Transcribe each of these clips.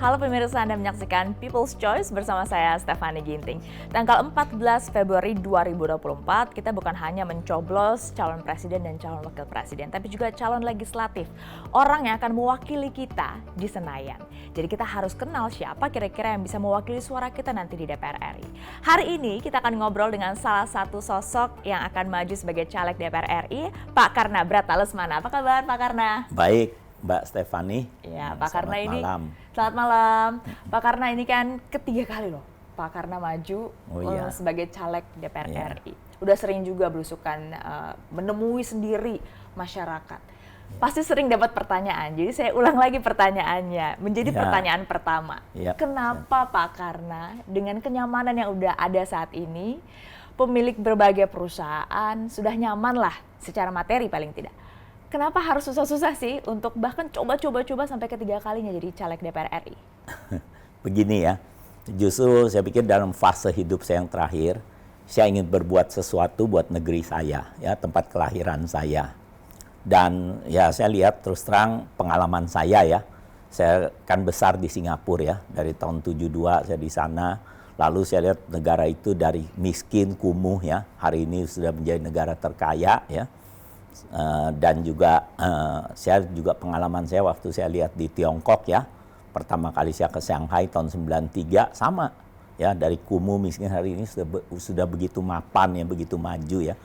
Halo pemirsa, Anda menyaksikan People's Choice bersama saya Stephanie Ginting. Tanggal 14 Februari 2024, kita bukan hanya mencoblos calon presiden dan calon wakil presiden, tapi juga calon legislatif, orang yang akan mewakili kita di Senayan. Jadi kita harus kenal siapa kira-kira yang bisa mewakili suara kita nanti di DPR RI. Hari ini kita akan ngobrol dengan salah satu sosok yang akan maju sebagai caleg DPR RI, Pak Karna Brata Lesmana. Apa kabar Pak Karna? Baik, Mbak Stephanie. Ya, Pak Karna ini. Malam. Selamat malam. Pak Karna ini kan ketiga kali loh Pak Karna maju sebagai caleg DPR RI. Udah sering juga belusukan menemui sendiri masyarakat. Pasti sering dapat pertanyaan. Jadi saya ulang lagi pertanyaannya. Menjadi pertanyaan pertama. Kenapa Pak Karna dengan kenyamanan yang udah ada saat ini, pemilik berbagai perusahaan sudah nyaman lah secara materi paling tidak. Kenapa harus susah-susah sih untuk bahkan coba-coba sampai ketiga kalinya jadi caleg DPR RI? Begini ya, justru saya pikir dalam fase hidup saya yang terakhir, saya ingin berbuat sesuatu buat negeri saya, ya tempat kelahiran saya. Dan ya saya lihat terus terang pengalaman saya kan besar di Singapura ya, dari tahun 72 saya di sana. Lalu saya lihat negara itu dari miskin, kumuh ya, hari ini sudah menjadi negara terkaya ya. Dan juga saya juga pengalaman saya waktu saya lihat di Tiongkok ya, pertama kali saya ke Shanghai tahun 93 sama ya, dari kumuh miskin hari ini sudah begitu mapan ya, begitu maju ya,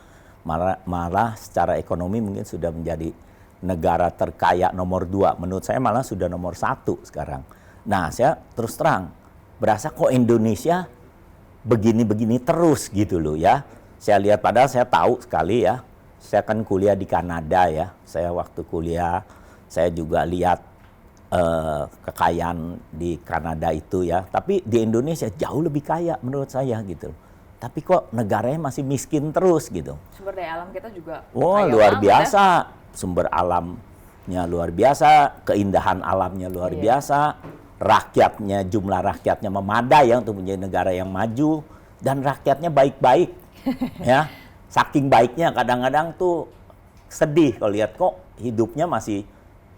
malah secara ekonomi mungkin sudah menjadi negara terkaya nomor 2, menurut saya malah sudah nomor 1 sekarang. Nah saya terus terang berasa kok Indonesia begini-begini terus gitu loh ya. Saya lihat, padahal saya tahu sekali ya, saya kan kuliah di Kanada ya. Saya waktu kuliah, saya juga lihat kekayaan di Kanada itu ya. Tapi di Indonesia jauh lebih kaya menurut saya gitu. Tapi kok negaranya masih miskin terus gitu. Sumber daya alam kita juga luar biasa. Ya? Sumber alamnya luar biasa, keindahan alamnya luar biasa. Rakyatnya, jumlah rakyatnya memadai ya untuk menjadi negara yang maju. Dan rakyatnya baik-baik ya. Saking baiknya kadang-kadang tuh sedih kalau lihat kok hidupnya masih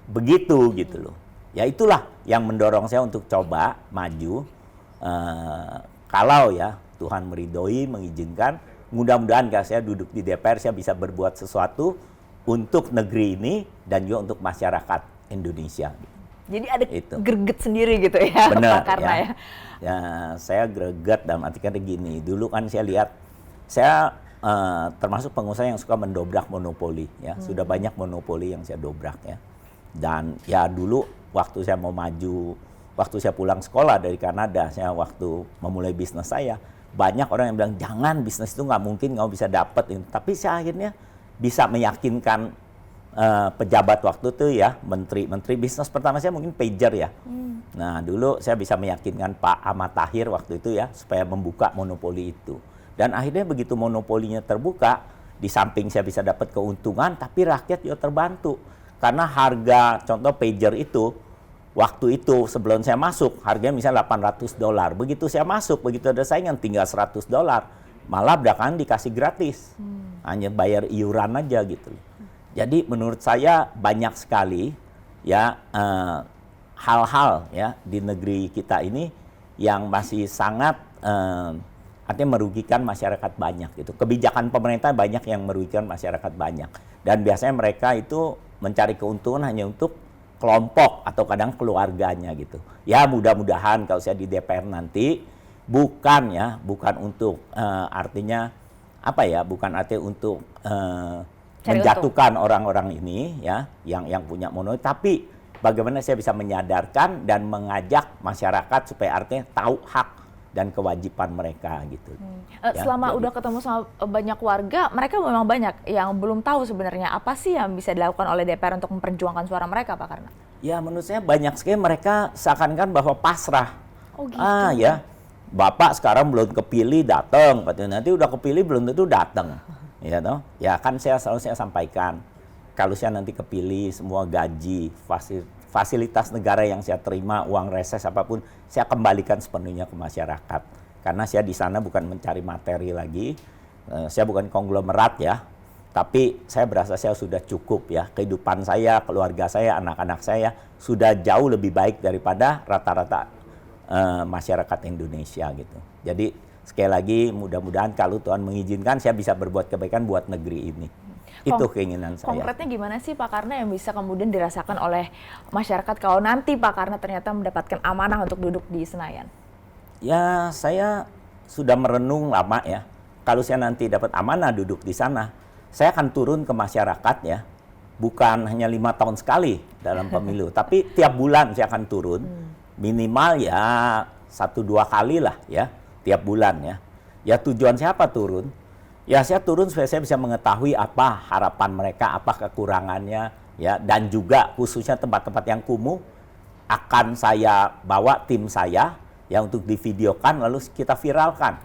begitu gitu loh. Ya itulah yang mendorong saya untuk coba maju. Kalau ya Tuhan meridhoi, mengizinkan, mudah-mudahan kalau saya duduk di DPR saya bisa berbuat sesuatu untuk negeri ini dan juga untuk masyarakat Indonesia. Jadi ada greget sendiri gitu ya. Benar, Pak Karna ya. Ya, saya greget dalam arti kata gini. Dulu kan saya lihat, saya termasuk pengusaha yang suka mendobrak monopoli ya. Sudah banyak monopoli yang saya dobrak ya. Dan ya dulu waktu saya mau maju, waktu saya pulang sekolah dari Kanada, saya waktu memulai bisnis saya, banyak orang yang bilang jangan, bisnis itu nggak mungkin kamu bisa dapat. Tapi saya akhirnya bisa meyakinkan pejabat waktu itu ya, menteri bisnis pertama saya mungkin pager ya. Nah dulu saya bisa meyakinkan Pak Ahmad Tahir waktu itu ya, supaya membuka monopoli itu. Dan akhirnya begitu monopolinya terbuka, di samping saya bisa dapat keuntungan, tapi rakyat juga terbantu. Karena harga, contoh pager itu, waktu itu sebelum saya masuk, harganya misalnya $800. Begitu saya masuk, begitu ada saingan tinggal $100. Malah belakangan dikasih gratis. Hanya bayar iuran aja gitu. Jadi menurut saya banyak sekali ya hal-hal ya di negeri kita ini yang masih sangat artinya merugikan masyarakat banyak gitu. Kebijakan pemerintah banyak yang merugikan masyarakat banyak. Dan biasanya mereka itu mencari keuntungan hanya untuk kelompok atau kadang keluarganya gitu. Ya mudah-mudahan kalau saya di DPR nanti bukan untuk artinya apa ya? Bukan artinya untuk menjatuhkan orang-orang ini ya yang punya monopoli, tapi bagaimana saya bisa menyadarkan dan mengajak masyarakat supaya artinya tahu hak dan kewajiban mereka gitu. Selama udah ketemu sama banyak warga, mereka memang banyak yang belum tahu sebenarnya apa sih yang bisa dilakukan oleh DPR untuk memperjuangkan suara mereka, Pak Karna? Ya menurut saya banyak sekali mereka seakan-akan bahwa pasrah. Oh gitu. Ya, Bapak sekarang belum kepilih datang, nanti udah kepilih belum tentu datang. Ya toh? Ya kan saya selalu sampaikan, kalau saya nanti kepilih semua gaji, fasilitas negara yang saya terima, uang reses apapun, saya kembalikan sepenuhnya ke masyarakat. Karena saya di sana bukan mencari materi lagi, saya bukan konglomerat ya. Tapi saya berasa saya sudah cukup ya. Kehidupan saya, keluarga saya, anak-anak saya sudah jauh lebih baik daripada rata-rata masyarakat Indonesia gitu. Jadi sekali lagi mudah-mudahan kalau Tuhan mengizinkan saya bisa berbuat kebaikan buat negeri ini. Itu keinginan saya. Konkretnya gimana sih Pak Karna yang bisa kemudian dirasakan oleh masyarakat kalau nanti Pak Karna ternyata mendapatkan amanah untuk duduk di Senayan? Ya saya sudah merenung lama ya. Kalau saya nanti dapat amanah duduk di sana, saya akan turun ke masyarakat ya. Bukan hanya 5 tahun sekali dalam pemilu, tapi tiap bulan saya akan turun. Minimal ya 1-2 kali lah ya, tiap bulan ya. Ya tujuan saya apa turun? Ya saya turun supaya saya bisa mengetahui apa harapan mereka, apa kekurangannya ya, dan juga khususnya tempat-tempat yang kumuh akan saya bawa tim saya ya untuk divideokan lalu kita viralkan.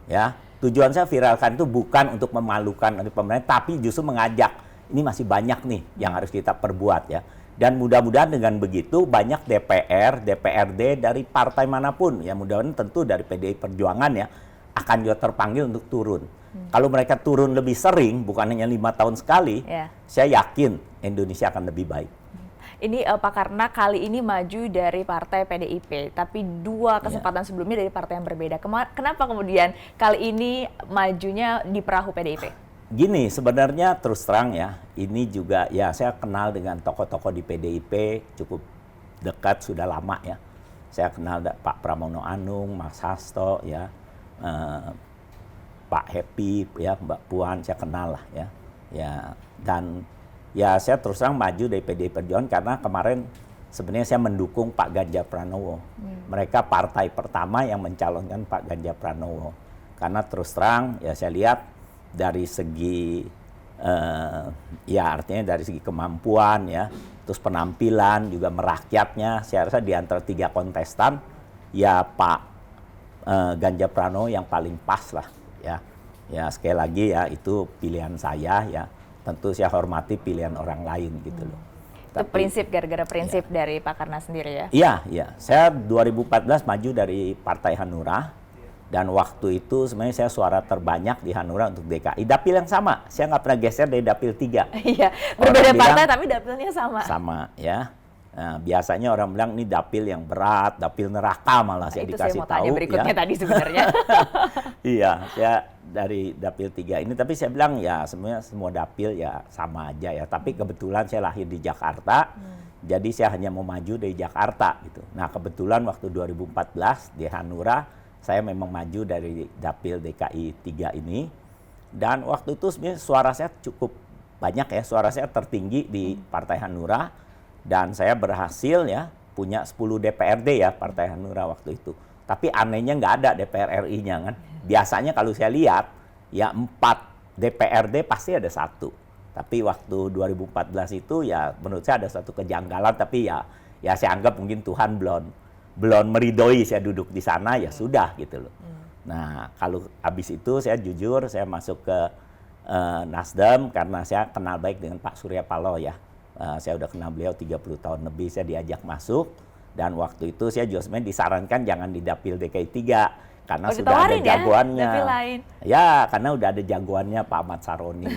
Ya, tujuan saya viralkan itu bukan untuk memalukan pemerintah, tapi justru mengajak ini masih banyak nih yang harus kita perbuat ya. Dan mudah-mudahan dengan begitu banyak DPR, DPRD dari partai manapun ya, mudah-mudahan tentu dari PDI Perjuangan ya akan juga terpanggil untuk turun. Kalau mereka turun lebih sering, bukan hanya 5 tahun sekali, saya yakin Indonesia akan lebih baik. Ini Pak Karna kali ini maju dari partai PDIP, tapi 2 kesempatan sebelumnya dari partai yang berbeda. Kenapa kemudian kali ini majunya di perahu PDIP? Gini, sebenarnya terus terang ya, ini juga ya saya kenal dengan tokoh-tokoh di PDIP cukup dekat, sudah lama ya. Saya kenal Pak Pramono Anung, Mas Hasto ya, Pak Happy ya, Mbak Puan, saya kenal lah ya. Ya, dan ya saya terus terang maju dari PDI Perjuangan karena kemarin sebenarnya saya mendukung Pak Ganjar Pranowo. Mereka partai pertama yang mencalonkan Pak Ganjar Pranowo. Karena terus terang ya saya lihat dari segi ya artinya dari segi kemampuan ya, terus penampilan juga merakyatnya, saya rasa di antara 3 kontestan ya Pak Ganjar Pranowo yang paling pas lah ya. Ya sekali lagi ya itu pilihan saya ya. Tentu saya hormati pilihan orang lain gitu loh. Itu prinsip, gara-gara prinsip dari Pak Karna sendiri ya? Iya, iya. Saya 2014 maju dari Partai Hanura. Dan waktu itu sebenarnya saya suara terbanyak di Hanura untuk DKI. Dapil yang sama, saya nggak pernah geser dari dapil 3. Iya, berbeda partai tapi dapilnya sama. Sama ya. Nah, biasanya orang bilang ini dapil yang berat, dapil neraka malah saya dikasih tahu. Itu saya mau tanya berikutnya ya. Tadi sebenarnya. Iya, saya dari dapil 3 ini, tapi saya bilang ya sebenarnya semua dapil ya sama aja ya. Tapi kebetulan saya lahir di Jakarta, jadi saya hanya mau maju dari Jakarta gitu. Nah kebetulan waktu 2014 di Hanura, saya memang maju dari dapil DKI 3 ini. Dan waktu itu sebenarnya suara saya cukup banyak ya, suara saya tertinggi di Partai Hanura. Dan saya berhasil ya punya 10 DPRD ya Partai Hanura waktu itu. Tapi anehnya nggak ada DPR RI-nya kan. Biasanya kalau saya lihat ya 4 DPRD pasti ada 1. Tapi waktu 2014 itu ya menurut saya ada satu kejanggalan. Tapi ya saya anggap mungkin Tuhan belum meridoi saya duduk di sana, ya sudah gitu loh. Nah kalau habis itu saya jujur saya masuk ke Nasdem karena saya kenal baik dengan Pak Surya Paloh ya. Saya udah kenal beliau 30 tahun lebih, saya diajak masuk. Dan waktu itu saya juga sebenarnya disarankan jangan di dapil DKI 3 karena sudah ada jagoannya. Ya, karena udah ada jagoannya Pak Ahmad Saroni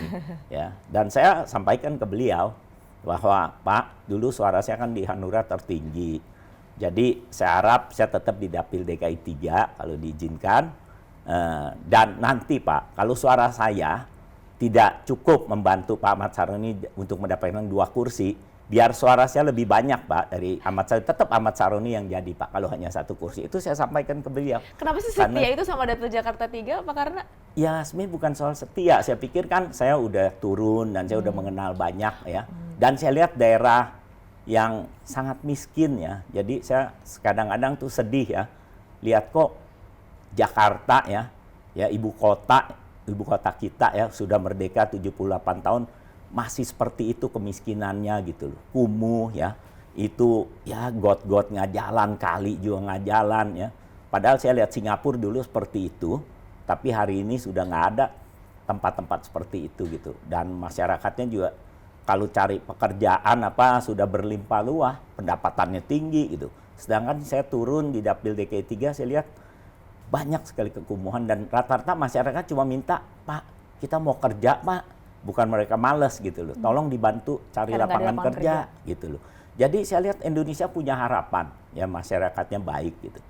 ya. Dan saya sampaikan ke beliau bahwa Pak, dulu suara saya kan di Hanura tertinggi. Jadi saya harap saya tetap di dapil DKI 3 kalau diizinkan. Dan nanti Pak, kalau suara saya tidak cukup membantu Pak Ahmad Saroni untuk mendapatkan 2 kursi, biar suara saya lebih banyak Pak dari Ahmad Saroni, tetap Ahmad Saroni yang jadi Pak kalau hanya 1 kursi. Itu saya sampaikan ke beliau. Kenapa sih setia itu sama dapil Jakarta 3 Pak Karna? Ya sebenarnya bukan soal setia, saya pikir kan saya udah turun dan saya udah mengenal banyak ya. Dan saya lihat daerah yang sangat miskin ya, jadi saya kadang-kadang tuh sedih ya, lihat kok Jakarta ya ibu kota kita ya sudah merdeka 78 tahun masih seperti itu kemiskinannya gitu loh. Kumuh ya. Itu ya got-got nggak jalan, kali juga nggak jalan ya. Padahal saya lihat Singapura dulu seperti itu, tapi hari ini sudah nggak ada tempat-tempat seperti itu gitu. Dan masyarakatnya juga kalau cari pekerjaan sudah berlimpah luah, pendapatannya tinggi gitu. Sedangkan saya turun di dapil DKI 3 saya lihat banyak sekali kekumuhan dan rata-rata masyarakat cuma minta, Pak, kita mau kerja Pak, bukan mereka males gitu loh. Tolong dibantu cari lapangan kerja gitu loh. Jadi saya lihat Indonesia punya harapan, ya masyarakatnya baik gitu.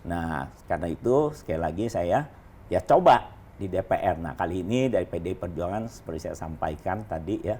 Nah, karena itu sekali lagi saya ya coba di DPR. Nah, kali ini dari PDI Perjuangan seperti saya sampaikan tadi ya,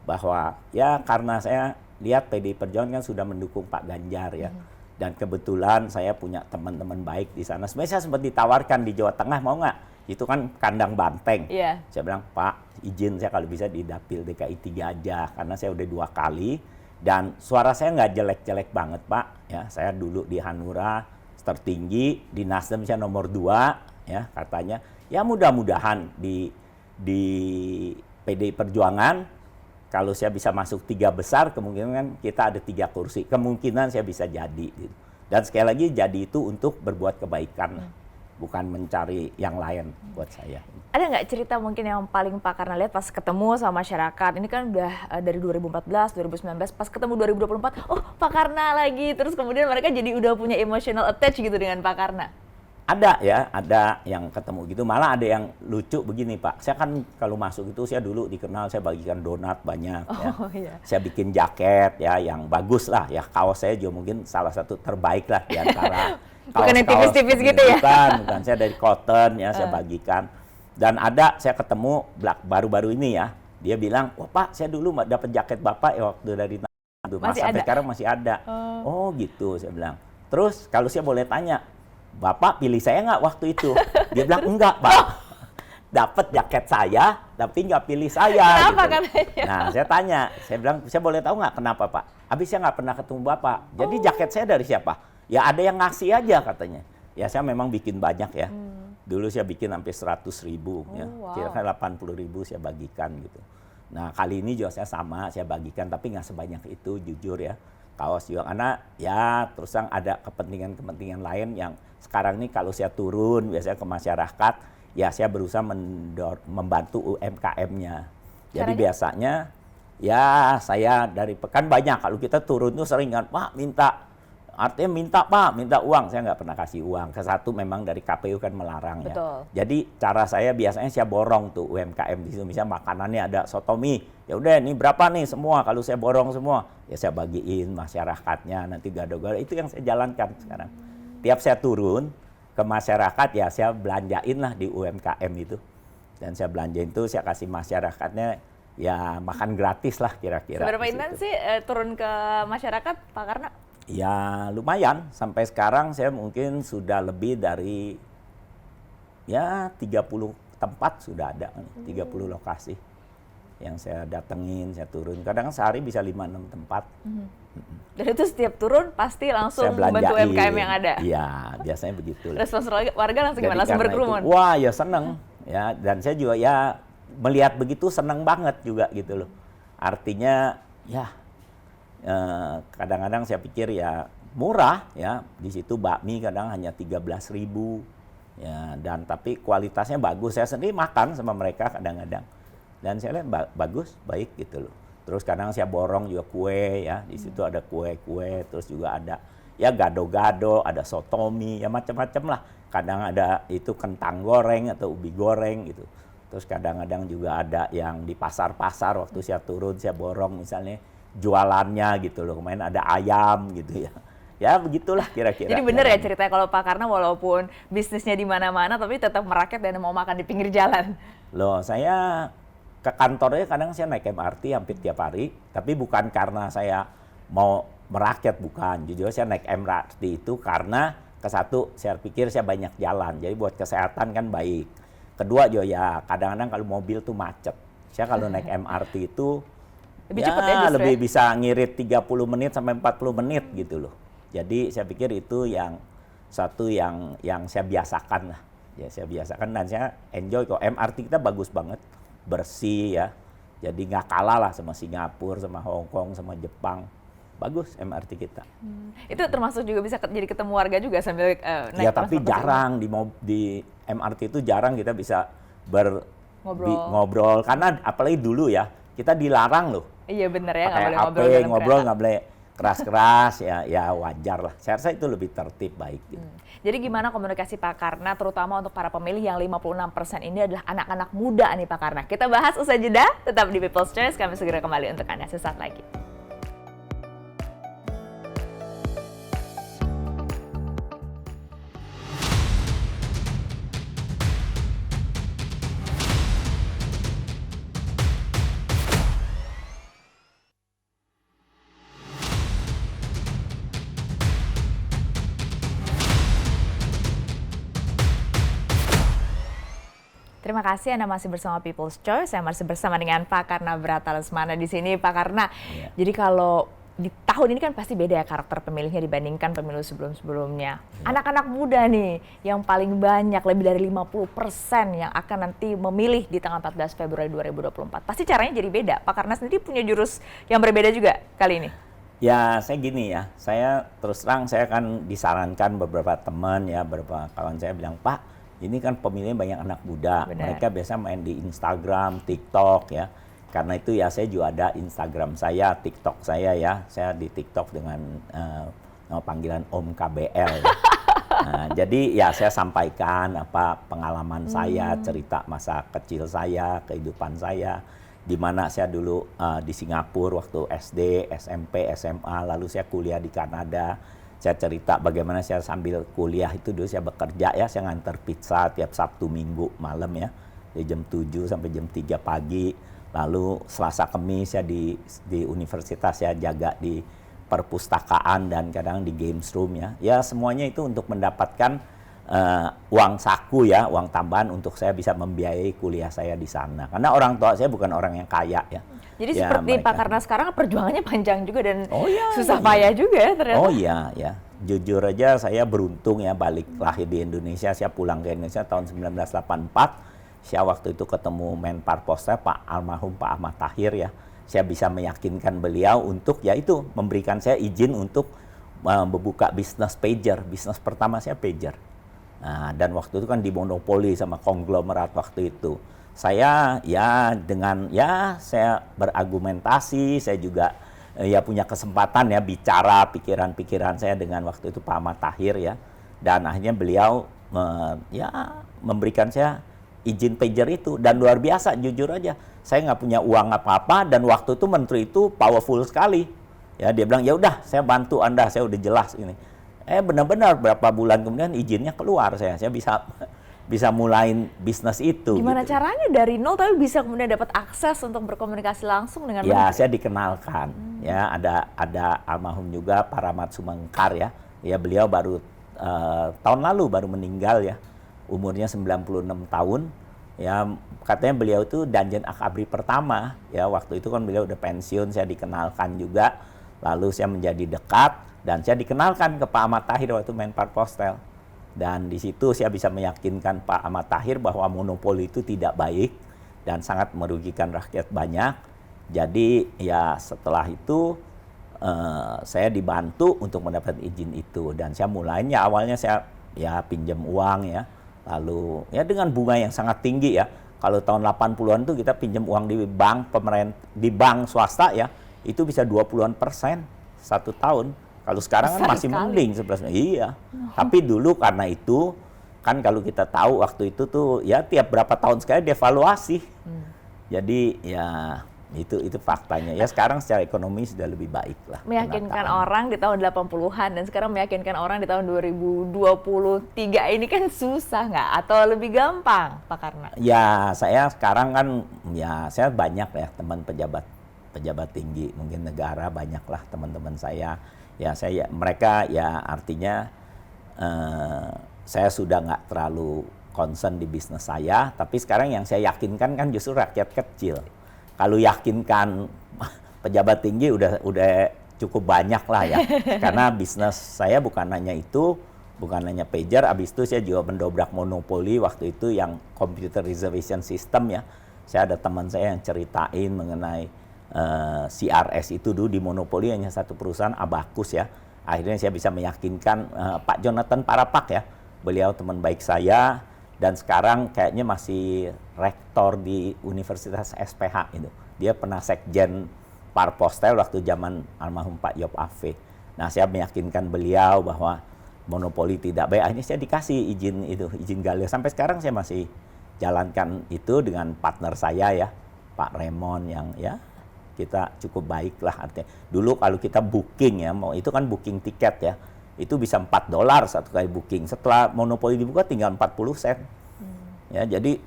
bahwa ya karena saya lihat PDI Perjuangan kan sudah mendukung Pak Ganjar ya. Dan kebetulan saya punya teman-teman baik di sana. Sebenarnya saya sempat ditawarkan di Jawa Tengah, mau nggak? Itu kan kandang banteng. Yeah. Saya bilang, Pak, izin saya kalau bisa di Dapil DKI 3 aja. Karena saya udah 2 kali. Dan suara saya nggak jelek-jelek banget, Pak. Ya, saya dulu di Hanura tertinggi, di Nasdem saya nomor 2. Ya, katanya. Ya mudah-mudahan di PDI Perjuangan, kalau saya bisa masuk 3 besar, kemungkinan kita ada 3 kursi. Kemungkinan saya bisa jadi. Gitu. Dan sekali lagi jadi itu untuk berbuat kebaikan, bukan mencari yang lain buat saya. Ada nggak cerita mungkin yang paling Pak Karna lihat pas ketemu sama masyarakat? Ini kan udah dari 2014, 2019, pas ketemu 2024, oh Pak Karna lagi. Terus kemudian mereka jadi udah punya emotional attach gitu dengan Pak Karna. Ada ya, ada yang ketemu gitu. Malah ada yang lucu begini Pak. Saya kan kalau masuk itu saya dulu dikenal saya bagikan donat banyak. Ya. Iya. Saya bikin jaket ya yang bagus lah ya. Kaos saya juga mungkin salah satu terbaik lah di antara bukan yang tipis-tipis gitu ya? Bukan. Saya dari cotton ya saya bagikan. Dan ada saya ketemu baru-baru ini ya. Dia bilang, wah Pak saya dulu dapat jaket Bapak ya waktu dari sampai sekarang masih ada. Oh gitu saya bilang. Terus kalau saya boleh tanya, Bapak pilih saya nggak waktu itu? Dia bilang, enggak Pak. Dapat jaket saya, tapi nggak pilih saya. Kenapa gitu. katanya? Nah, saya tanya. Saya bilang, saya boleh tahu nggak kenapa Pak? Habis saya nggak pernah ketemu Bapak. Jadi jaket saya dari siapa? Ya ada yang ngasih aja katanya. Ya saya memang bikin banyak ya. Dulu saya bikin sampai 100.000. Ya. Kira-kira 80.000 saya bagikan gitu. Nah, kali ini juga saya sama, saya bagikan. Tapi nggak sebanyak itu, jujur ya. Kaos juga, karena ya terus terang ada kepentingan-kepentingan lain yang sekarang ini kalau saya turun biasanya ke masyarakat, ya saya berusaha membantu UMKM-nya. Jadi biasanya ya saya kan banyak kalau kita turun tuh sering kan, Pak minta uang. Saya nggak pernah kasih uang. Satu memang dari KPU kan melarang. Betul. Ya. Jadi cara saya biasanya saya borong tuh UMKM di situ. Misalnya makanannya ada sotomi, ya udah ini berapa nih semua. Kalau saya borong semua, ya saya bagiin masyarakatnya. Nanti gado-gado itu yang saya jalankan sekarang. Tiap saya turun ke masyarakat ya saya belanjain lah di UMKM itu. Dan saya belanjain itu saya kasih masyarakatnya ya makan gratis lah kira-kira. Seberapa intens sih turun ke masyarakat Pak Karna? Ya lumayan, sampai sekarang saya mungkin sudah lebih dari ya 30 tempat sudah ada, 30 lokasi yang saya datengin, saya turun. Kadang sehari bisa 5-6 tempat. Dan itu setiap turun pasti langsung membantu UMKM yang ada? Iya, biasanya begitu. Respons warga langsung gimana? Langsung berkerumun? Wah ya seneng, ya, dan saya juga ya melihat begitu seneng banget juga gitu loh. Artinya ya kadang-kadang saya pikir ya murah ya, di situ bakmi kadang hanya 13.000 ya, dan tapi kualitasnya bagus. Saya sendiri makan sama mereka kadang-kadang dan saya lihat bagus, baik gitu loh. Terus kadang saya borong juga kue ya, di situ ada kue-kue, terus juga ada ya gado-gado, ada sotomi, ya macam-macam lah. Kadang ada itu kentang goreng atau ubi goreng gitu. Terus kadang-kadang juga ada yang di pasar-pasar waktu saya turun saya borong misalnya jualannya gitu loh. Kemarin ada ayam gitu ya. Ya begitulah kira-kira. Jadi benar ya ceritanya kalau Pak Karna walaupun bisnisnya di mana-mana tapi tetap merakyat dan mau makan di pinggir jalan. Loh, saya ke kantornya kadang saya naik MRT hampir tiap hari, tapi bukan karena saya mau merakyat, bukan. Jujur saya naik MRT itu karena satu saya pikir saya banyak jalan. Jadi buat kesehatan kan baik. Kedua juga ya kadang-kadang kalau mobil tuh macet. Saya kalau naik MRT itu lebih cepat ya justru lebih bisa ngirit 30 menit sampai 40 menit gitu loh. Jadi saya pikir itu yang satu yang saya biasakan lah. Ya saya biasakan dan saya enjoy kok. MRT kita bagus banget, bersih ya. Jadi nggak kalah lah sama Singapura, sama Hong Kong, sama Jepang. Bagus MRT kita. Itu termasuk juga bisa jadi ketemu warga juga sambil naik. Ya tapi jarang di MRT itu jarang kita bisa ngobrol karena apalagi dulu ya kita dilarang loh. Iya benar ya, nggak boleh ngobrol, nggak boleh keras-keras ya wajar lah. Saya rasa itu lebih tertib baik. Gitu. Jadi gimana komunikasi Pak Karna, terutama untuk para pemilih yang 56% ini adalah anak-anak muda nih Pak Karna. Kita bahas usai jeda, tetap di People's Choice, kami segera kembali untuk Anda sesaat lagi. Terima kasih Anda masih bersama People's Choice. Saya masih bersama dengan Pak Karna Brata Lesmana di sini, Pak Karna. Yeah. Jadi kalau di tahun ini kan pasti beda ya karakter pemilihnya dibandingkan pemilu sebelum-sebelumnya. Yeah. Anak-anak muda nih yang paling banyak, lebih dari 50% yang akan nanti memilih di tanggal 14 Februari 2024. Pasti caranya jadi beda. Pak Karna sendiri punya jurus yang berbeda juga kali ini. Ya, saya gini ya. Saya terus terang saya kan disarankan beberapa teman ya, beberapa kawan saya bilang, "Pak, ini kan pemilihnya banyak anak muda." Benar. Mereka biasa main di Instagram, TikTok ya. Karena itu ya saya juga ada Instagram saya, TikTok saya ya. Saya di TikTok dengan nama panggilan Om KBL. Ya. Nah, jadi ya saya sampaikan apa pengalaman saya, cerita masa kecil saya, kehidupan saya. Di mana saya dulu di Singapura waktu SD, SMP, SMA, lalu saya kuliah di Kanada. Saya cerita bagaimana saya sambil kuliah itu dulu saya bekerja ya, saya nganter pizza tiap Sabtu Minggu malam ya, dari jam 7 sampai jam 3 pagi. Lalu Selasa Kamis saya di universitas saya jaga di perpustakaan dan kadang di games room ya. Ya semuanya itu untuk mendapatkan uang saku ya, uang tambahan untuk saya bisa membiayai kuliah saya di sana. Karena orang tua saya bukan orang yang kaya ya. Jadi ya, seperti Pak Karna sekarang perjuangannya panjang juga dan susah payah juga ya ternyata. Oh iya, ya. Jujur aja saya beruntung ya balik lahir di Indonesia. Saya pulang ke Indonesia tahun 1984. Saya waktu itu ketemu Menpar Postel almarhum Pak Ahmad Tahir ya. Saya bisa meyakinkan beliau untuk ya itu memberikan saya izin untuk membuka bisnis pager. Bisnis pertama saya pager. Nah, dan waktu itu kan dimonopoli sama konglomerat waktu itu. Saya ya dengan ya saya berargumentasi, saya juga ya punya kesempatan ya bicara pikiran-pikiran saya dengan waktu itu Pak Ahmad Tahir ya. Dan akhirnya beliau ya memberikan saya izin pager itu dan luar biasa jujur aja. Saya nggak punya uang apa-apa dan waktu itu menteri itu powerful sekali. Ya dia bilang ya udah saya bantu Anda, saya udah jelas ini. Benar-benar berapa bulan kemudian izinnya keluar saya bisa mulain bisnis itu. Gimana gitu. Caranya dari nol tapi bisa kemudian dapat akses untuk berkomunikasi langsung dengan ya saya dikenalkan ya ada almarhum juga Pak Rahmat Sumengkar ya beliau baru tahun lalu baru meninggal ya umurnya 96 tahun ya katanya beliau itu Danjen Akabri pertama ya waktu itu kan beliau udah pensiun saya dikenalkan juga lalu saya menjadi dekat dan saya dikenalkan ke Pak Ahmad Tahir waktu Menpar Postel. Dan di situ saya bisa meyakinkan Pak Ahmad Tahir bahwa monopoli itu tidak baik dan sangat merugikan rakyat banyak. Jadi ya setelah itu saya dibantu untuk mendapat izin itu dan saya mulainya awalnya saya ya pinjam uang ya. Lalu ya dengan bunga yang sangat tinggi ya. Kalau tahun 80-an itu kita pinjam uang di bank pemerintah di bank swasta ya itu bisa 20% satu tahun. Kalau sekarang kan masih mending 11. Iya. Tapi dulu karena itu kan kalau kita tahu waktu itu tuh ya tiap berapa tahun sekali devaluasi. Jadi ya itu faktanya. Ya sekarang secara ekonomi sudah lebih baik lah. Meyakinkan orang di tahun 80-an dan sekarang meyakinkan orang di tahun 2023 ini kan susah nggak? Atau lebih gampang Pak Karna? Ya saya sekarang kan ya saya banyak ya teman pejabat tinggi mungkin negara banyaklah teman-teman saya. Ya mereka ya artinya saya sudah nggak terlalu concern di bisnis saya, tapi sekarang yang saya yakinkan kan justru rakyat kecil. Kalau yakinkan pejabat tinggi udah cukup banyak lah ya, karena bisnis saya bukan hanya itu, bukan hanya pager, abis itu saya juga mendobrak monopoli waktu itu yang computer reservation system ya. Saya ada teman saya yang ceritain mengenai CRS itu dulu di monopoli hanya satu perusahaan Abacus ya. Akhirnya saya bisa meyakinkan Pak Jonathan Parapak ya. Beliau teman baik saya dan sekarang kayaknya masih rektor di Universitas SPH itu. Dia pernah sekjen Parpostel waktu zaman almarhum Pak Yop Ave. Nah, saya meyakinkan beliau bahwa monopoli tidak baik. Akhirnya saya dikasih izin gali. Sampai sekarang saya masih jalankan itu dengan partner saya ya, Pak Raymond, yang ya kita cukup baik lah artinya. Dulu kalau kita booking ya, mau itu kan booking tiket ya, itu bisa $4 satu kali booking. Setelah monopoli dibuka tinggal 40 sen. Ya, jadi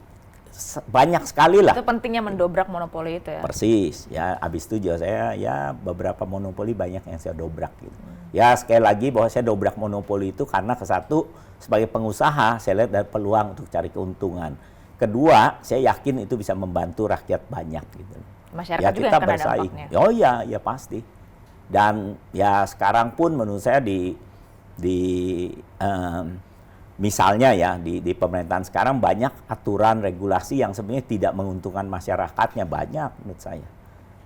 banyak sekali lah. Itu pentingnya mendobrak monopoli itu ya. Persis, ya habis itu juga saya ya beberapa monopoli banyak yang saya dobrak gitu. Ya sekali lagi bahwa saya dobrak monopoli itu karena satu, sebagai pengusaha saya lihat ada peluang untuk cari keuntungan. Kedua, saya yakin itu bisa membantu rakyat banyak gitu. Masyarakat ya, juga kita yang kena bersaing. dampaknya. Oh ya, ya pasti. Dan ya sekarang pun menurut saya misalnya ya di pemerintahan sekarang banyak aturan regulasi yang sebenarnya tidak menguntungkan masyarakatnya, banyak menurut saya.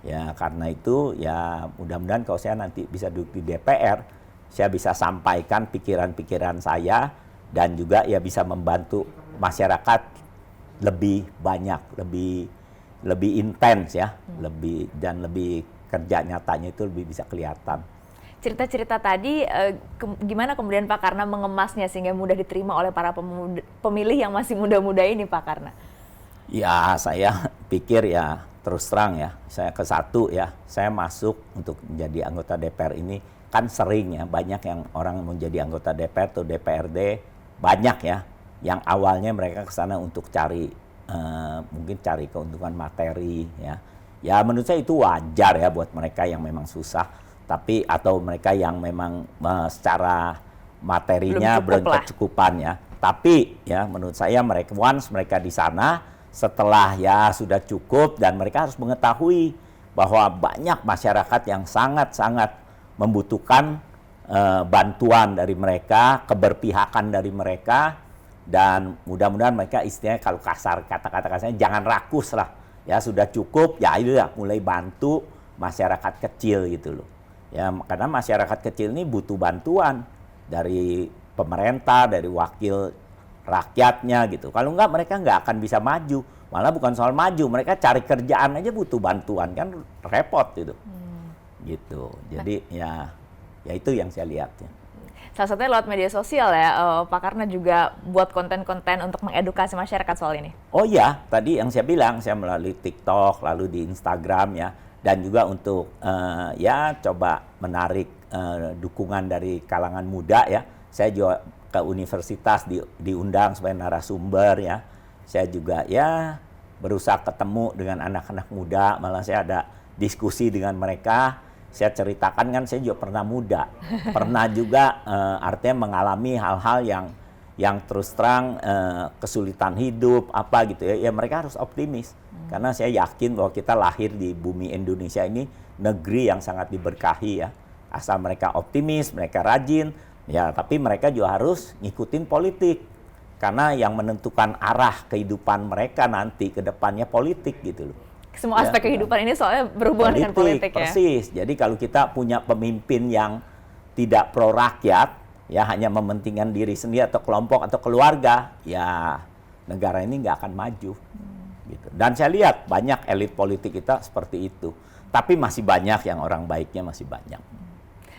Ya karena itu ya mudah-mudahan kalau saya nanti bisa duduk di DPR, saya bisa sampaikan pikiran-pikiran saya dan juga ya bisa membantu masyarakat lebih banyak, lebih intens ya, lebih kerja nyatanya itu lebih bisa kelihatan. Cerita-cerita tadi, gimana kemudian Pak Karna mengemasnya sehingga mudah diterima oleh para pemilih yang masih muda-muda ini, Pak Karna? Ya, saya pikir ya terus terang ya, saya saya masuk untuk menjadi anggota DPR ini kan sering ya, banyak yang orang menjadi anggota DPR atau DPRD, banyak ya, yang awalnya mereka ke sana untuk mungkin cari keuntungan materi ya. Ya menurut saya itu wajar ya buat mereka yang memang susah. Tapi atau mereka yang memang secara materinya belum kecukupan ya. Tapi ya menurut saya once mereka di sana setelah ya sudah cukup, dan mereka harus mengetahui bahwa banyak masyarakat yang sangat-sangat membutuhkan bantuan dari mereka, keberpihakan dari mereka, dan mudah-mudahan mereka istilahnya kalau kata-kata kasarnya jangan rakus lah. Ya sudah cukup ya itu ya mulai bantu masyarakat kecil gitu loh. Ya, karena masyarakat kecil ini butuh bantuan dari pemerintah, dari wakil rakyatnya gitu. Kalau enggak mereka enggak akan bisa maju. Malah bukan soal maju, mereka cari kerjaan aja butuh bantuan, kan repot gitu. Gitu. Jadi ya itu yang saya lihat ya. Salah satunya lewat media sosial ya, Pak Karna juga buat konten-konten untuk mengedukasi masyarakat soal ini. Oh ya, tadi yang saya bilang, saya melalui TikTok, lalu di Instagram ya. Dan juga untuk ya coba menarik dukungan dari kalangan muda ya. Saya juga ke universitas diundang sebagai narasumber ya. Saya juga ya berusaha ketemu dengan anak-anak muda, malah saya ada diskusi dengan mereka. Saya ceritakan kan saya juga pernah muda, pernah juga artinya mengalami hal-hal yang terus terang kesulitan hidup apa gitu ya. Ya mereka harus optimis. Karena saya yakin bahwa kita lahir di bumi Indonesia ini negeri yang sangat diberkahi ya. Asal mereka optimis, mereka rajin, ya tapi mereka juga harus ngikutin politik. Karena yang menentukan arah kehidupan mereka nanti ke depannya politik gitu loh. Semua aspek kehidupan ini soalnya berhubungan dengan politik ya. Persis. Jadi kalau kita punya pemimpin yang tidak pro rakyat, ya hanya mementingkan diri sendiri atau kelompok atau keluarga, ya negara ini nggak akan maju. Gitu. Dan saya lihat banyak elit politik kita seperti itu. Tapi masih banyak yang orang baiknya, masih banyak.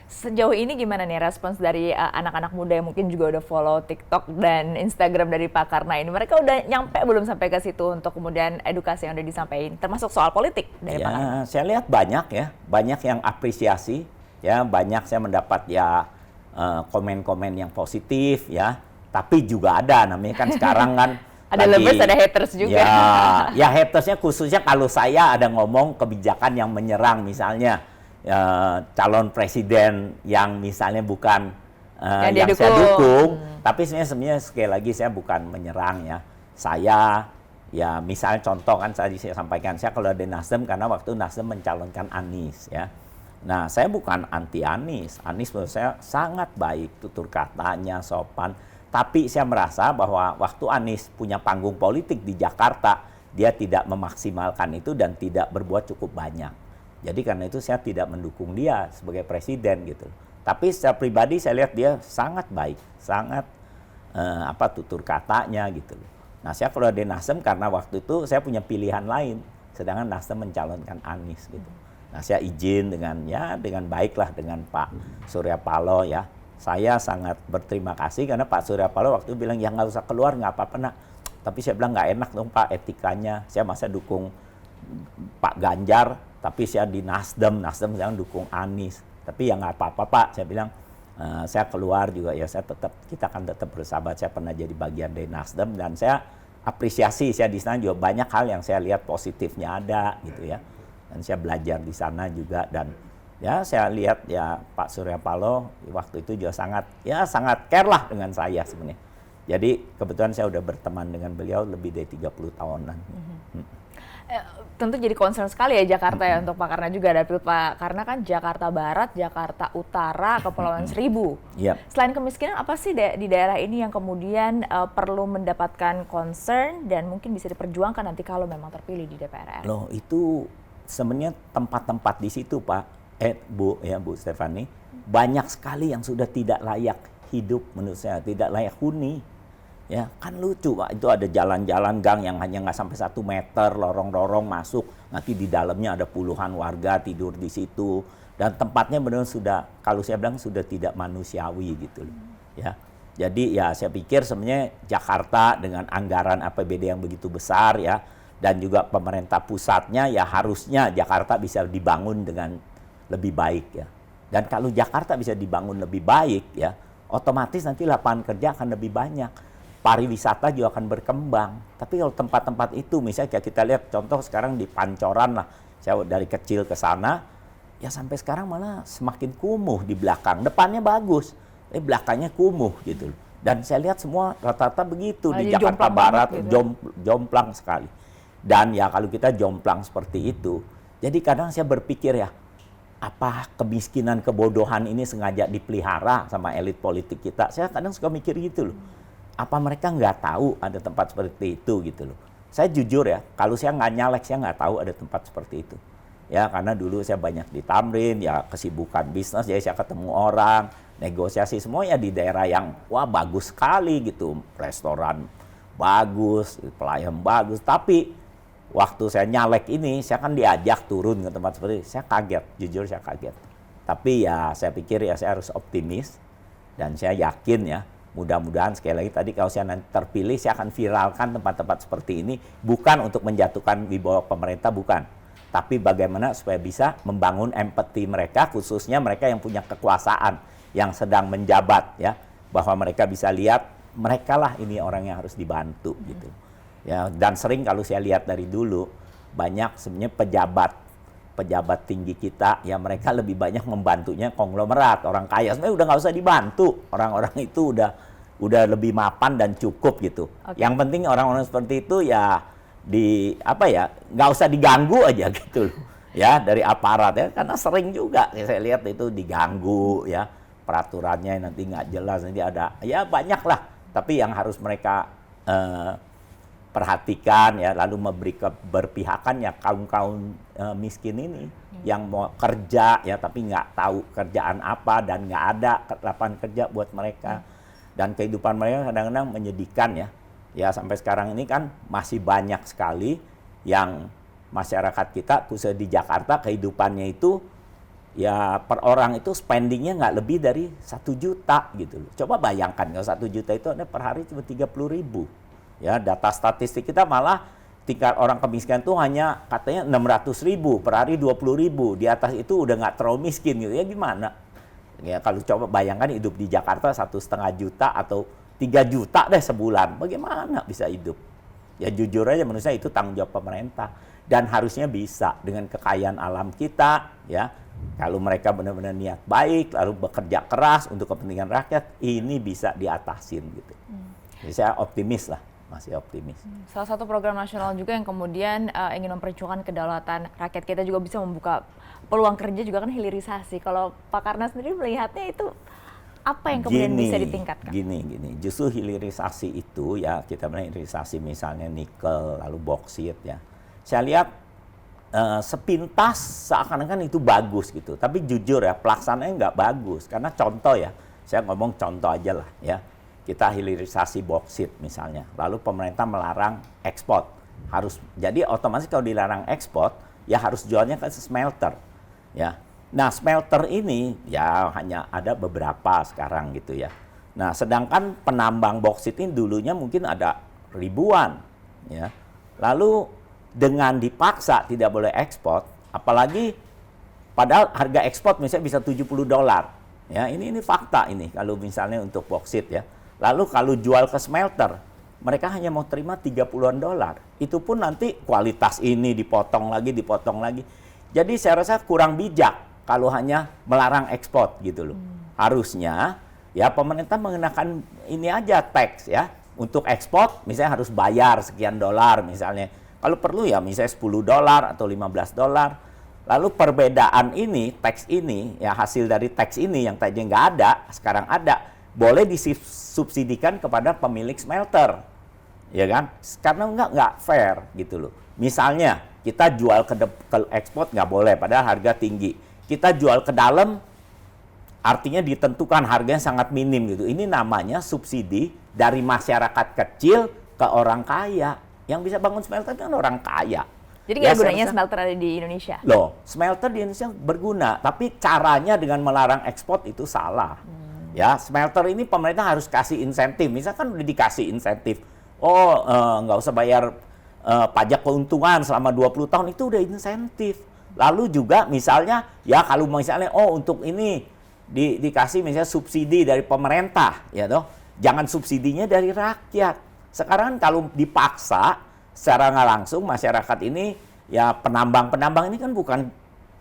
Sejauh ini gimana nih respons dari anak-anak muda yang mungkin juga udah follow TikTok dan Instagram dari Pak Karna ini? Mereka udah nyampe belum sampai ke situ untuk kemudian edukasi yang udah disampaikan, termasuk soal politik dari Pak Karna? Saya lihat banyak ya, banyak yang apresiasi, ya banyak saya mendapat ya komen-komen yang positif ya. Tapi juga ada namanya kan sekarang kan ada lovers, ada haters juga. Ya hatersnya khususnya kalau saya ada ngomong kebijakan yang menyerang misalnya calon presiden yang misalnya bukan yang saya dukung. Tapi sebenarnya sekali lagi saya bukan menyerang ya. Saya ya misalnya contoh kan tadi saya sampaikan, saya kalau ada Nasdem karena waktu Nasdem mencalonkan Anies ya. Nah saya bukan anti Anies. Anies menurut saya sangat baik, tutur katanya, sopan. Tapi saya merasa bahwa waktu Anies punya panggung politik di Jakarta, dia tidak memaksimalkan itu dan tidak berbuat cukup banyak. Jadi karena itu saya tidak mendukung dia sebagai presiden gitu. Tapi secara pribadi saya lihat dia sangat baik, sangat tutur katanya gitu. Nah saya kalau di Nasdem karena waktu itu saya punya pilihan lain, sedangkan Nasdem mencalonkan Anies gitu. Nah saya izin dengan baiklah dengan Pak Surya Paloh ya. saya sangat berterima kasih karena Pak Surya Paloh waktu itu bilang ya nggak usah keluar, nggak apa-apa nak. Tapi saya bilang nggak enak dong Pak etikanya. Saya masa dukung Pak Ganjar, tapi saya di Nasdem sekarang dukung Anies. Tapi ya nggak apa-apa Pak, saya bilang saya keluar juga ya kita akan tetap bersahabat. Saya pernah jadi bagian dari Nasdem dan saya apresiasi, saya di sana juga banyak hal yang saya lihat positifnya ada gitu ya. Dan saya belajar di sana juga dan ya saya lihat ya Pak Surya Paloh waktu itu juga sangat care lah dengan saya sebenarnya. Jadi kebetulan saya udah berteman dengan beliau lebih dari 30 tahunan. Tentu jadi concern sekali ya Jakarta ya untuk Pak Karna juga ada Pak Karna kan Jakarta Barat, Jakarta Utara, Kepulauan Seribu. Yep. Selain kemiskinan apa sih di daerah ini yang kemudian perlu mendapatkan concern dan mungkin bisa diperjuangkan nanti kalau memang terpilih di DPR RI? Loh itu sebenarnya tempat-tempat di situ Pak, Bu Stefani, banyak sekali yang sudah tidak layak hidup menurut saya, tidak layak huni. Ya kan lucu Pak, itu ada jalan-jalan gang yang hanya nggak sampai 1 meter, lorong-lorong masuk, nanti di dalamnya ada puluhan warga tidur di situ. Dan tempatnya benar sudah, kalau saya bilang sudah tidak manusiawi gitu loh. Ya. Jadi ya saya pikir sebenarnya Jakarta dengan anggaran APBD yang begitu besar ya, dan juga pemerintah pusatnya ya harusnya Jakarta bisa dibangun dengan lebih baik ya. Dan kalau Jakarta bisa dibangun lebih baik ya, otomatis nanti lapangan kerja akan lebih banyak. Pariwisata juga akan berkembang. Tapi kalau tempat-tempat itu, misalnya kayak kita lihat contoh sekarang di Pancoran lah, saya dari kecil ke sana, ya sampai sekarang malah semakin kumuh di belakang. Depannya bagus, belakangnya kumuh gitu. Dan saya lihat semua rata-rata begitu di Jakarta Barat, gitu. Jomplang sekali. Dan ya kalau kita jomplang seperti itu, jadi kadang saya berpikir ya, apa kemiskinan, kebodohan ini sengaja dipelihara sama elit politik kita? Saya kadang suka mikir gitu loh. Apa mereka nggak tahu ada tempat seperti itu gitu loh. Saya jujur ya, kalau saya nggak nyalek, saya nggak tahu ada tempat seperti itu. Ya karena dulu saya banyak di Tamrin, ya kesibukan bisnis, jadi saya ketemu orang, negosiasi semua ya di daerah yang wah bagus sekali gitu. Restoran bagus, pelayan bagus, tapi waktu saya nyalek ini, saya kan diajak turun ke tempat seperti itu, saya kaget, jujur saya kaget. Tapi ya saya pikir ya saya harus optimis, dan saya yakin ya, mudah-mudahan sekali lagi tadi kalau saya nanti terpilih, saya akan viralkan tempat-tempat seperti ini, bukan untuk menjatuhkan wibawa pemerintah, bukan. Tapi bagaimana supaya bisa membangun empati mereka, khususnya mereka yang punya kekuasaan, yang sedang menjabat ya, bahwa mereka bisa lihat, mereka lah ini orang yang harus dibantu gitu. Ya, dan sering kalau saya lihat dari dulu, banyak sebenarnya pejabat tinggi kita, ya mereka lebih banyak membantunya konglomerat, orang kaya. Sebenarnya udah nggak usah dibantu, orang-orang itu udah lebih mapan dan cukup gitu. Okay. Yang penting orang-orang seperti itu ya nggak usah diganggu aja gitu loh. Ya dari aparat ya, karena sering juga saya lihat itu diganggu ya, peraturannya nanti nggak jelas, nanti ada ya banyak lah. Tapi yang harus mereka perhatikan ya, lalu berpihakan ya kaum miskin ini yang mau kerja ya tapi nggak tahu kerjaan apa dan nggak ada lapangan kerja buat mereka, dan kehidupan mereka kadang-kadang menyedihkan ya. Ya sampai sekarang ini kan masih banyak sekali yang masyarakat kita khususnya di Jakarta kehidupannya itu ya per orang itu spendingnya nggak lebih dari 1 juta gitu loh. Coba bayangkan kalau 1 juta itu ada per hari cuma 30.000. Ya, data statistik kita malah tingkat orang kemiskinan itu hanya katanya 600.000 per hari, 20.000. Di atas itu udah nggak terlalu miskin gitu. Ya gimana? Ya kalau coba bayangkan hidup di Jakarta 1,5 juta atau 3 juta deh sebulan. Bagaimana bisa hidup? Ya jujur aja menurut saya itu tanggung jawab pemerintah. Dan harusnya bisa dengan kekayaan alam kita ya. Kalau mereka benar-benar niat baik, lalu bekerja keras untuk kepentingan rakyat, ini bisa diatasin gitu. Jadi saya optimis lah. Masih optimis. Salah satu program nasional juga yang kemudian ingin memperjuangkan kedaulatan rakyat kita juga bisa membuka peluang kerja juga kan hilirisasi. Kalau Pak Karna sendiri melihatnya itu apa yang kemudian bisa ditingkatkan? Gini. Justru hilirisasi itu ya kita bilang hilirisasi misalnya nikel lalu boksit ya. Saya lihat sepintas seakan-akan itu bagus gitu. Tapi jujur ya pelaksanaannya nggak bagus karena contoh ya. Saya ngomong contoh aja lah ya. Kita hilirisasi boksit misalnya, lalu pemerintah melarang ekspor, jadi otomatis kalau dilarang ekspor, ya harus jualnya ke smelter, ya. Nah, smelter ini ya hanya ada beberapa sekarang gitu ya. Nah, sedangkan penambang boksit ini dulunya mungkin ada ribuan ya. Lalu dengan dipaksa tidak boleh ekspor, apalagi padahal harga ekspor misalnya bisa $70. Ya, ini fakta ini kalau misalnya untuk boksit ya. Lalu kalau jual ke smelter, mereka hanya mau terima $30-an. Itu pun nanti kualitas ini dipotong lagi. Jadi saya rasa kurang bijak kalau hanya melarang ekspor gitu loh. Harusnya ya pemerintah mengenakan ini aja tax ya. Untuk ekspor misalnya harus bayar sekian dolar misalnya. Kalau perlu ya misalnya $10 atau $15. Lalu perbedaan ini, tax ini, ya hasil dari tax ini yang tadinya nggak ada, sekarang ada, boleh disubsidikan kepada pemilik smelter. Ya kan? Karena nggak fair gitu loh. Misalnya kita jual ke ekspor nggak boleh, padahal harga tinggi. Kita jual ke dalam, artinya ditentukan harganya sangat minim gitu. Ini namanya subsidi dari masyarakat kecil ke orang kaya. Yang bisa bangun smelter kan orang kaya. Jadi nggak gunanya smelter ada di Indonesia? Loh, smelter di Indonesia berguna, tapi caranya dengan melarang ekspor itu salah. Ya, smelter ini pemerintah harus kasih insentif. Misalkan udah dikasih insentif, nggak usah bayar pajak keuntungan selama 20 tahun, itu udah insentif. Lalu juga misalnya, ya kalau misalnya, untuk ini dikasih misalnya subsidi dari pemerintah, ya toh, jangan subsidinya dari rakyat. Sekarang kalau dipaksa, secara nggak langsung masyarakat ini ya penambang ini kan bukan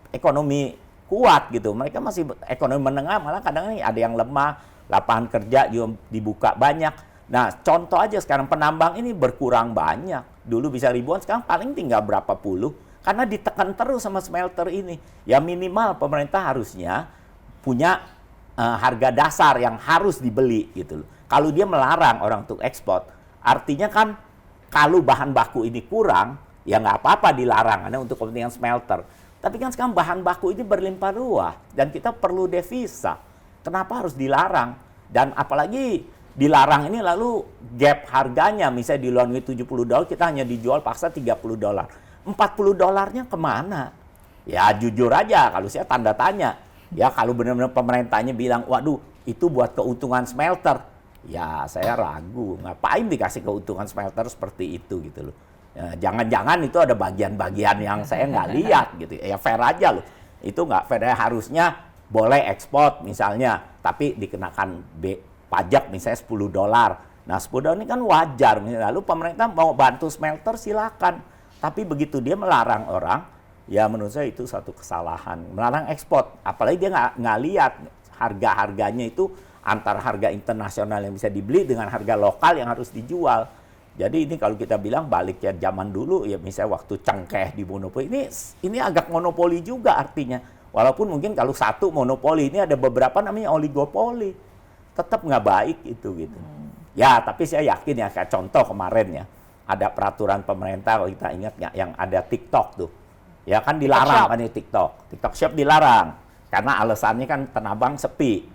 ekonomi kuat gitu, mereka masih ekonomi menengah, malah kadang ini ada yang lemah, lapangan kerja juga dibuka banyak. Nah contoh aja sekarang penambang ini berkurang banyak, dulu bisa ribuan sekarang paling tinggal berapa puluh karena ditekan terus sama smelter ini. Ya minimal pemerintah harusnya punya harga dasar yang harus dibeli gitu loh. Kalau dia melarang orang untuk ekspor, artinya kan kalau bahan baku ini kurang, ya nggak apa-apa dilarang, karena untuk kepentingan smelter. Tapi kan sekarang bahan baku ini berlimpah ruah, dan kita perlu devisa. Kenapa harus dilarang? Dan apalagi dilarang ini lalu gap harganya, misalnya di luar negeri $70, kita hanya dijual paksa $30. $40-nya kemana? Ya jujur aja, kalau saya tanda tanya. Ya kalau benar-benar pemerintahnya bilang, waduh itu buat keuntungan smelter. Ya saya ragu, ngapain dikasih keuntungan smelter seperti itu gitu loh. Ya, jangan-jangan itu ada bagian-bagian yang saya nggak lihat gitu. Ya fair aja loh. Itu nggak fair, harusnya boleh ekspor misalnya, tapi dikenakan pajak misalnya $10. Nah $10 ini kan wajar. Lalu pemerintah mau bantu smelter silakan. Tapi begitu dia melarang orang, ya menurut saya itu satu kesalahan. Melarang ekspor, apalagi dia nggak lihat harga-harganya itu antara harga internasional yang bisa dibeli dengan harga lokal yang harus dijual. Jadi ini kalau kita bilang balik ya zaman dulu ya misalnya waktu cengkeh di monopoli, ini agak monopoli juga artinya. Walaupun mungkin kalau satu monopoli, ini ada beberapa namanya oligopoli. Tetap nggak baik itu gitu. Ya tapi saya yakin ya kayak contoh kemarin ya, ada peraturan pemerintah kalau kita ingat nggak yang ada TikTok tuh. Ya kan dilarang kan TikTok Shop dilarang karena alasannya kan penambang sepi.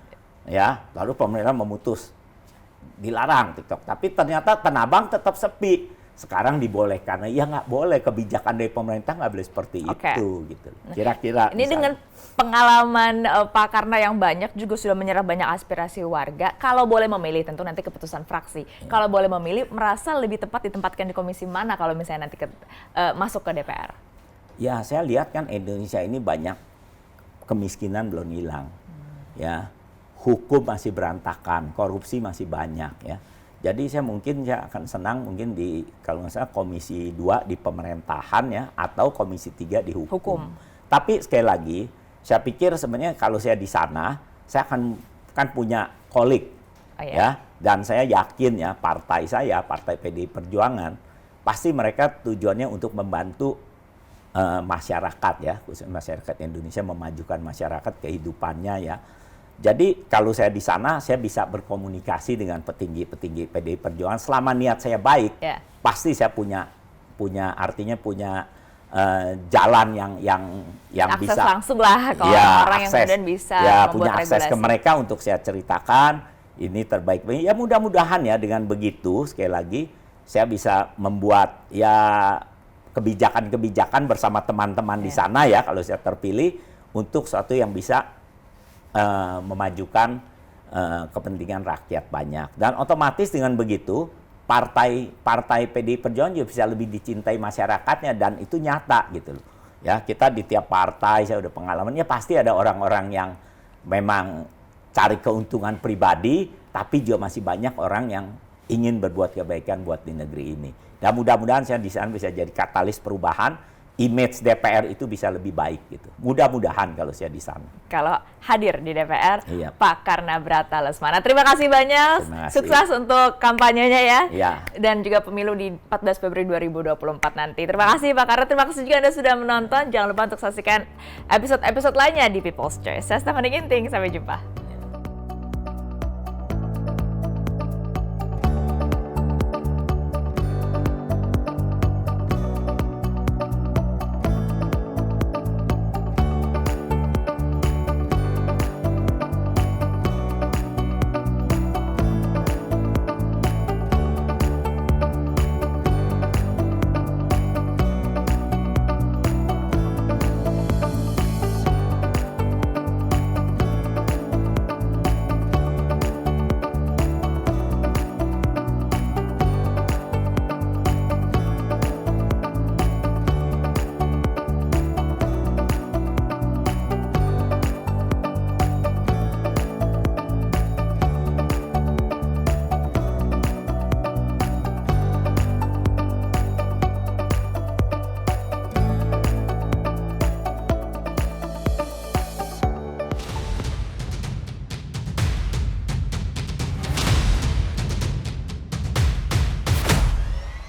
Ya, lalu pemerintah memutus dilarang TikTok, tapi ternyata tanah tetap sepi. Sekarang dibolehkan, ya nggak boleh, kebijakan dari pemerintah nggak boleh seperti itu gitu. Kira-kira. Ini misalnya, dengan pengalaman Pak Karna yang banyak juga sudah menyerap banyak aspirasi warga. Kalau boleh memilih, tentu nanti keputusan fraksi. Kalau boleh memilih, merasa lebih tepat ditempatkan di komisi mana kalau misalnya nanti masuk ke DPR? Ya, saya lihat kan Indonesia ini banyak kemiskinan belum hilang, ya. Hukum masih berantakan, korupsi masih banyak ya. Jadi saya akan senang mungkin di kalau nggak salah komisi 2 di pemerintahan ya atau komisi 3 di hukum. Tapi sekali lagi saya pikir sebenarnya kalau saya di sana saya akan punya kolik ya, dan saya yakin ya partai PDI Perjuangan pasti mereka tujuannya untuk membantu masyarakat ya, khususnya masyarakat Indonesia, memajukan masyarakat kehidupannya ya. Jadi kalau saya di sana, saya bisa berkomunikasi dengan petinggi-petinggi PDI Perjuangan. Selama niat saya baik, pasti saya punya jalan yang akses bisa langsung lah kalau orang yang kemudian bisa punya akses regulasi ke mereka untuk saya ceritakan ini terbaik. Ya mudah-mudahan ya dengan begitu sekali lagi saya bisa membuat ya kebijakan-kebijakan bersama teman-teman di sana ya kalau saya terpilih untuk sesuatu yang bisa memajukan kepentingan rakyat banyak. Dan otomatis dengan begitu partai PDI Perjuangan juga bisa lebih dicintai masyarakatnya, dan itu nyata gitu loh. Ya, kita di tiap partai saya udah pengalamannya pasti ada orang-orang yang memang cari keuntungan pribadi, tapi juga masih banyak orang yang ingin berbuat kebaikan buat di negeri ini. Dan mudah-mudahan saya di sana bisa jadi katalis perubahan, image DPR itu bisa lebih baik gitu. Mudah-mudahan kalau saya di sana. Kalau hadir di DPR, Iya. Pak Karnabrata Lesmana. Terima kasih banyak. Terima kasih. Sukses untuk kampanyenya ya. Iya. Dan juga pemilu di 14 Februari 2024 nanti. Terima kasih Pak Karna. Terima kasih juga Anda sudah menonton. Jangan lupa untuk saksikan episode-episode lainnya di People's Choice. Saya Stephanie Ginting. Sampai jumpa.